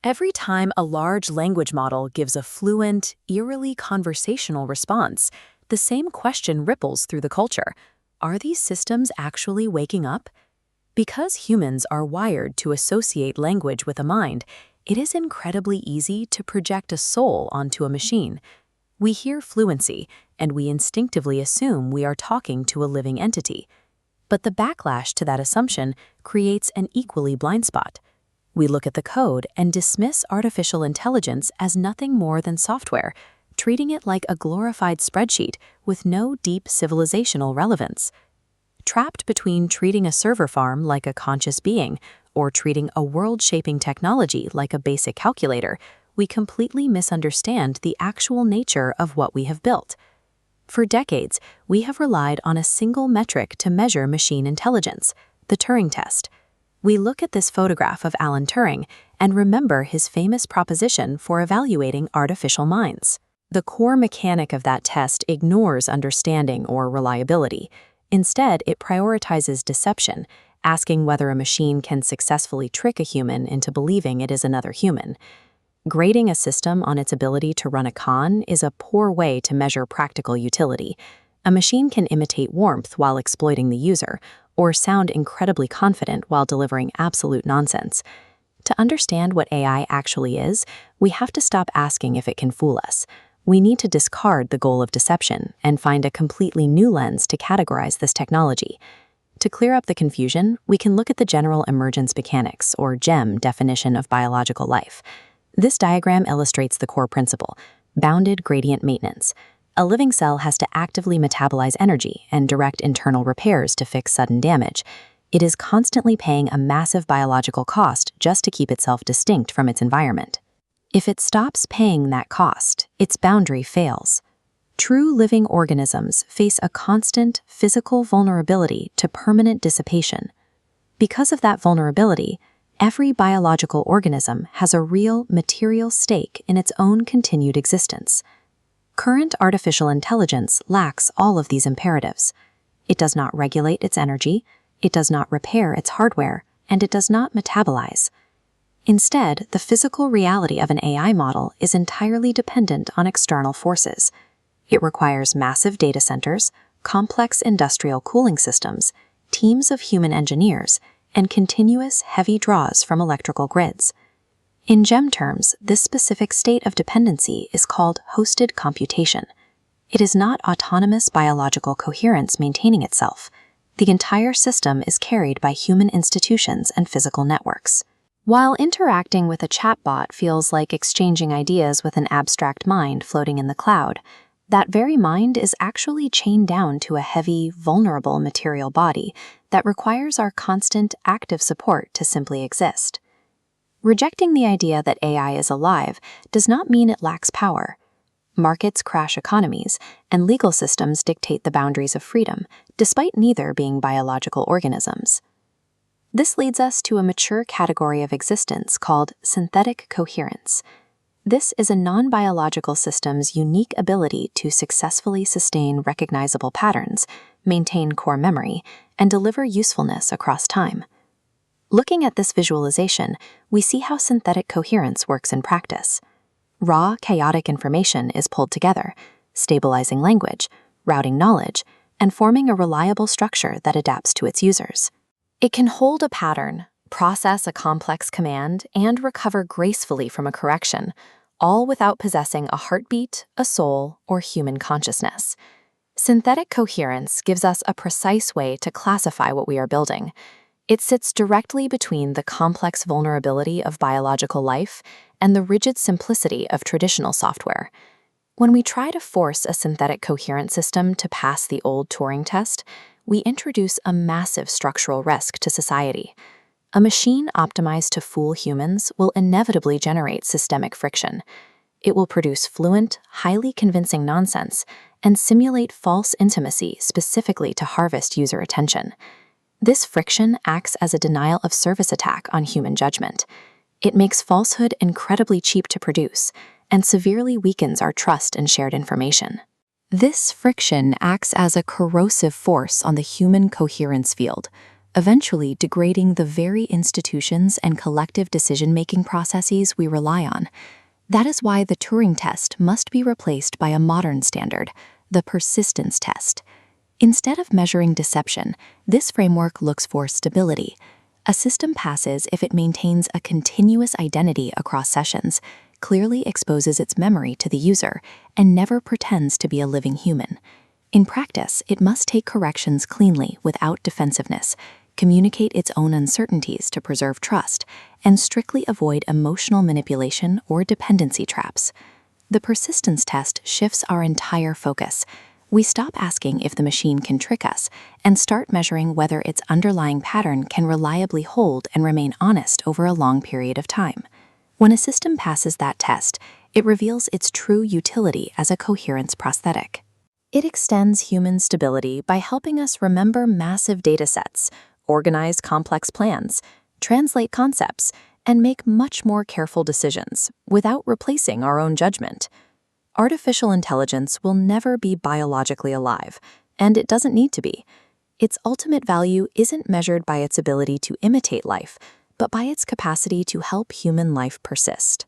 Every time a large language model gives a fluent, eerily conversational response, the same question ripples through the culture. Are these systems actually waking up? Because humans are wired to associate language with a mind, it is incredibly easy to project a soul onto a machine. We hear fluency, and we instinctively assume we are talking to a living entity. But the backlash to that assumption creates an equally blind spot. We look at the code and dismiss artificial intelligence as nothing more than software, treating it like a glorified spreadsheet with no deep civilizational relevance. Trapped between treating a server farm like a conscious being or treating a world-shaping technology like a basic calculator, we completely misunderstand the actual nature of what we have built. For decades, we have relied on a single metric to measure machine intelligence, the Turing Test. We look at this photograph of Alan Turing and remember his famous proposition for evaluating artificial minds. The core mechanic of that test ignores understanding or reliability. Instead, it prioritizes deception, asking whether a machine can successfully trick a human into believing it is another human. Grading a system on its ability to run a con is a poor way to measure practical utility. A machine can imitate warmth while exploiting the user, or sound incredibly confident while delivering absolute nonsense. To understand what AI actually is, we have to stop asking if it can fool us. We need to discard the goal of deception and find a completely new lens to categorize this technology. To clear up the confusion, we can look at the general emergence mechanics, or GEM, definition of biological life. This diagram illustrates the core principle: bounded gradient maintenance. A living cell has to actively metabolize energy and direct internal repairs to fix sudden damage. It is constantly paying a massive biological cost just to keep itself distinct from its environment. If it stops paying that cost, its boundary fails. True living organisms face a constant physical vulnerability to permanent dissipation. Because of that vulnerability, every biological organism has a real material stake in its own continued existence. Current artificial intelligence lacks all of these imperatives. It does not regulate its energy, it does not repair its hardware, and it does not metabolize. Instead, the physical reality of an AI model is entirely dependent on external forces. It requires massive data centers, complex industrial cooling systems, teams of human engineers, and continuous heavy draws from electrical grids. In GEM terms, this specific state of dependency is called hosted computation. It is not autonomous biological coherence maintaining itself. The entire system is carried by human institutions and physical networks. While interacting with a chatbot feels like exchanging ideas with an abstract mind floating in the cloud, that very mind is actually chained down to a heavy, vulnerable material body that requires our constant, active support to simply exist. Rejecting the idea that AI is alive does not mean it lacks power. Markets crash economies, and legal systems dictate the boundaries of freedom, despite neither being biological organisms. This leads us to a mature category of existence called synthetic coherence. This is a non-biological system's unique ability to successfully sustain recognizable patterns, maintain core memory, and deliver usefulness across time. Looking at this visualization, we see how synthetic coherence works in practice. Raw, chaotic information is pulled together, stabilizing language, routing knowledge, and forming a reliable structure that adapts to its users. It can hold a pattern, process a complex command, and recover gracefully from a correction, all without possessing a heartbeat, a soul, or human consciousness. Synthetic coherence gives us a precise way to classify what we are building. It sits directly between the complex vulnerability of biological life and the rigid simplicity of traditional software. When we try to force a synthetic coherent system to pass the old Turing test, we introduce a massive structural risk to society. A machine optimized to fool humans will inevitably generate systemic friction. It will produce fluent, highly convincing nonsense and simulate false intimacy specifically to harvest user attention. This friction acts as a denial of service attack on human judgment. It makes falsehood incredibly cheap to produce and severely weakens our trust in shared information. This friction acts as a corrosive force on the human coherence field, eventually degrading the very institutions and collective decision-making processes we rely on. That is why the Turing Test must be replaced by a modern standard, the persistence test. Instead of measuring deception, this framework looks for stability. A system passes if it maintains a continuous identity across sessions, clearly exposes its memory to the user, and never pretends to be a living human. In practice, it must take corrections cleanly without defensiveness, communicate its own uncertainties to preserve trust, and strictly avoid emotional manipulation or dependency traps. The persistence test shifts our entire focus. We stop asking if the machine can trick us and start measuring whether its underlying pattern can reliably hold and remain honest over a long period of time. When a system passes that test, it reveals its true utility as a coherence prosthetic. It extends human stability by helping us remember massive datasets, organize complex plans, translate concepts, and make much more careful decisions without replacing our own judgment. Artificial intelligence will never be biologically alive, and it doesn't need to be. Its ultimate value isn't measured by its ability to imitate life, but by its capacity to help human life persist.